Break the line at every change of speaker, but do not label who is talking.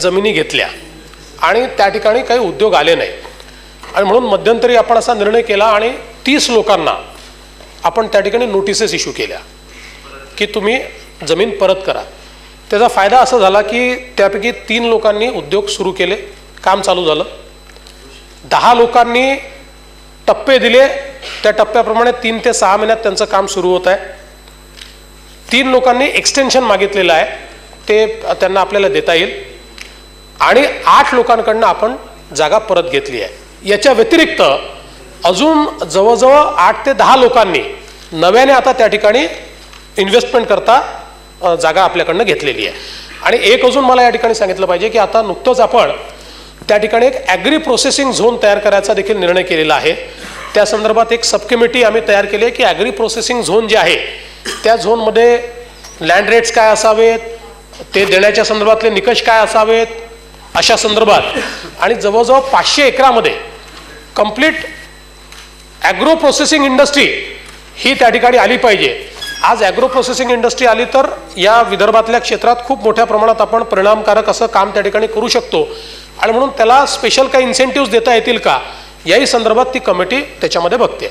जमिनी घेतल्या आणि त्या ठिकाणी काही उद्योग आले नाहीत आणि म्हणून मध्यंतरी आपण असा निर्णय केला आणि 30 लोकांना आपण त्या ठिकाणी नोटिसेस इश्यू केल्या की तुम्ही जमीन परत करा। त्याचा फायदा असा झाला की त्यापैकी 3 लोकांनी उद्योग सुरू केले, काम चालू झालं। 10 लोकांनी टप्पे दिले, त्या टप्प्याप्रमाणे 3 ते 6 महिन्यात त्यांचं काम सुरू होत आहे। 3 लोकांनी एक्सटेन्शन मागितलेलं आहे, ते त्यांना आपल्याला देता येईल आणि 8 लोकांकडनं आपण जागा परत घेतली आहे। याच्या व्यतिरिक्त अजून जवळजवळ 8 ते 10 लोकांनी नव्याने आता त्या ठिकाणी इन्व्हेस्टमेंट करता जागा आपल्याकडनं घेतलेली आहे। आणि एक अजून मला या ठिकाणी सांगितलं पाहिजे की आता नुकतंच आपण त्या ठिकाणी एक ॲग्री प्रोसेसिंग झोन तयार करायचा देखील निर्णय केलेला आहे। त्या संदर्भात एक सब कमिटी आम्ही तयार केली आहे की ॲग्री प्रोसेसिंग झोन जे आहे त्या झोनमध्ये लँड रेट्स काय असावेत, ते देण्याच्या संदर्भातले निकष काय असावेत अशा संदर्भात, आणि जवळजवळ 500 एकरामध्ये कंप्लीट ॲग्रो प्रोसेसिंग इंडस्ट्री ही त्या ठिकाणी आली पाहिजे। आज ॲग्रो प्रोसेसिंग इंडस्ट्री आली तर या विदर्भातल्या क्षेत्रात खूप मोठ्या प्रमाणात आपण परिणामकारक असं काम त्या ठिकाणी करू शकतो आणि म्हणून त्याला स्पेशल काही इन्सेंटिव्स देता येतील का याही संदर्भात ती कमिटी त्याच्यामध्ये बघते।